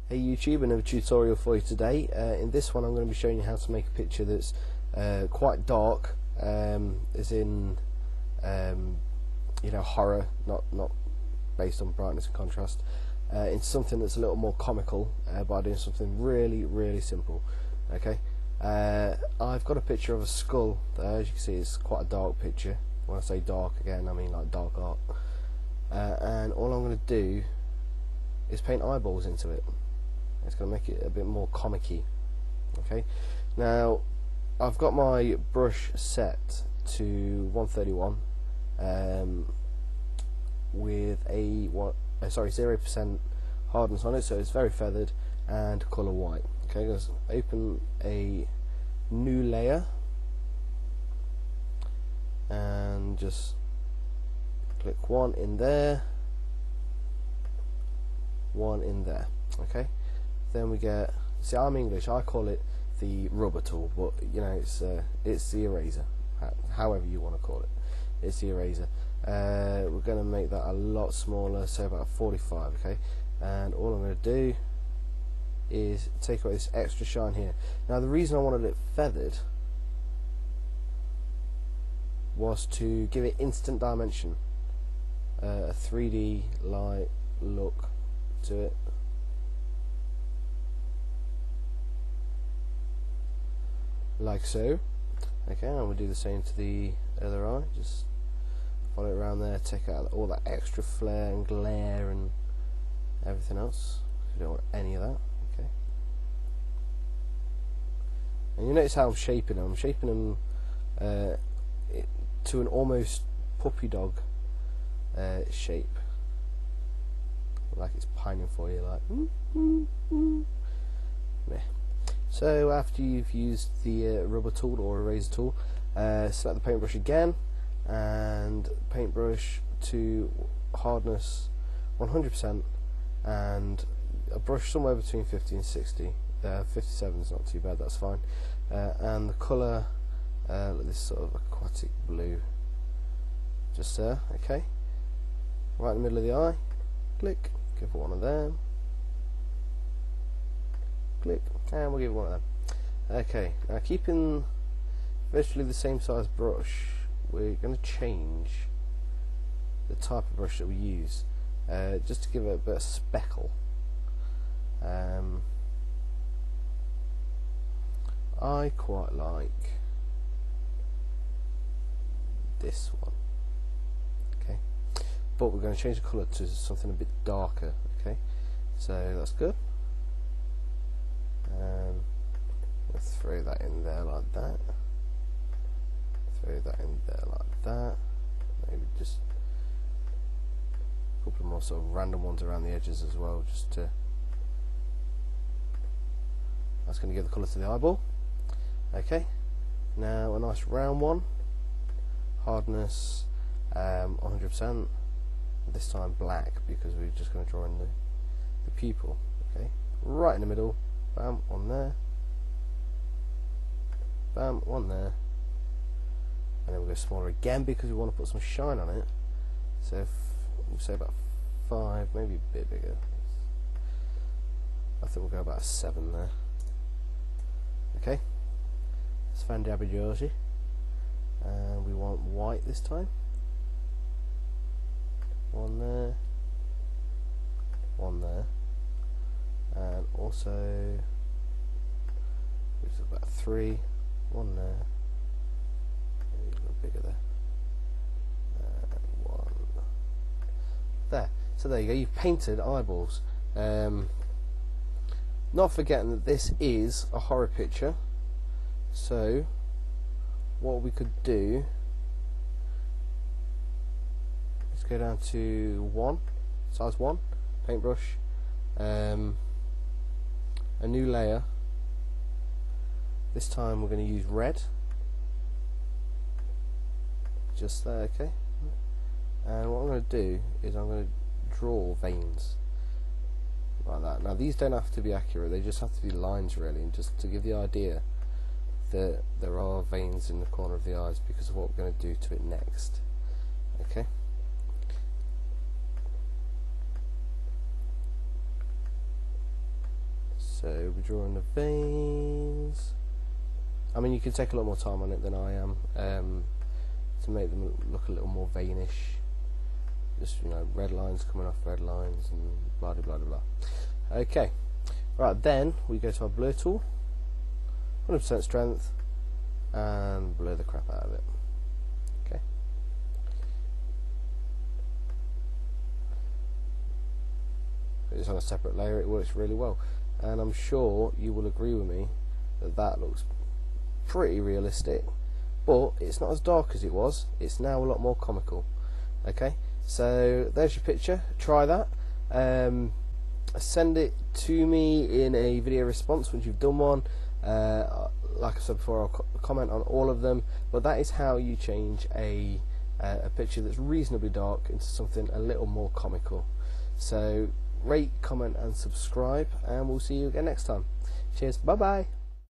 Hey YouTube, another tutorial for you today. In this one I'm going to be showing you how to make a picture that's quite dark, as in horror, not based on brightness and contrast, into something that's a little more comical by doing something really simple. Okay, I've got a picture of a skull there. As you can see, it's quite a dark picture. When I say dark, again I mean like dark art, and all I'm going to do is paint eyeballs into it. It's going to make it a bit more comic-y. Okay, now I've got my brush set to 131 with a 0% hardness on it, so it's very feathered, and colour white. Okay, let's open a new layer and just click one in there, one in there. Okay, then we get, see, I'm English, I call it the rubber tool, but you know, it's the eraser, however you want to call it. It's the eraser. We're going to make that a lot smaller, so about 45. Okay, and all I'm going to do is take away this extra shine here. Now the reason I wanted it feathered was to give it instant dimension, a 3D light look to it. Like so. Okay, and we'll do the same to the other eye. Just follow it around there, take out all that extra flare and glare and everything else. You don't want any of that. Okay. And you notice how I'm shaping them. I'm shaping them to an almost puppy dog shape, like it's pining for you, like. Meh. So after you've used the rubber tool or eraser tool, select the paintbrush again and paintbrush to hardness 100%, and a brush somewhere between 50 and 60. 57 is not too bad, that's fine. And the colour, this sort of aquatic blue, just there. Okay, right in the middle of the eye. Click, give it one of them. Click, and we'll give it one of them. Okay, now keeping virtually the same size brush, we're going to change the type of brush that we use, just to give it a bit of speckle. I quite like this one. Okay, but we're going to change the colour to something a bit darker. Okay, so that's good. Let's throw that in there like that. Throw that in there like that. Maybe just a couple of more sort of random ones around the edges as well, just to. That's going to give the colour to the eyeball. Okay, now a nice round one. Hardness 100%. This time black, because we're just going to draw in the pupil. Okay, right in the middle. Bam, one there. Bam, one there. And then we'll go smaller again because we want to put some shine on it. So if we'll say about 5, maybe a bit bigger. I think we'll go about a 7 there. Okay. It's Fandabi Jersey. And we want white this time. One there. One there. And also it's about 3, one there, maybe a little bigger there, and one there. So there you go, you've painted eyeballs. Not forgetting that this is a horror picture, so what we could do is go down to 1, size 1, paintbrush, a new layer. This time we're going to use red, just there. Okay, and what I'm going to do is I'm going to draw veins like that. Now these don't have to be accurate, they just have to be lines really, and just to give the idea that there are veins in the corner of the eyes because of what we're going to do to it next. Okay, So we're drawing the veins. I mean, you can take a lot more time on it than I am to make them look a little more veinish. Just, you know, red lines coming off red lines and blah blah blah blah. Okay, right, then we go to our blur tool, 100% strength, and blur the crap out of it. Okay. If it's on a separate layer, it works really well, and I'm sure you will agree with me that that looks pretty realistic, but it's not as dark as it was. It's now a lot more comical. Okay, so there's your picture. Try that. Send it to me in a video response once you've done one. Like I said before, I'll comment on all of them, but that is how you change a picture that's reasonably dark into something a little more comical. So rate, comment and subscribe, and we'll see you again next time. Cheers, bye bye.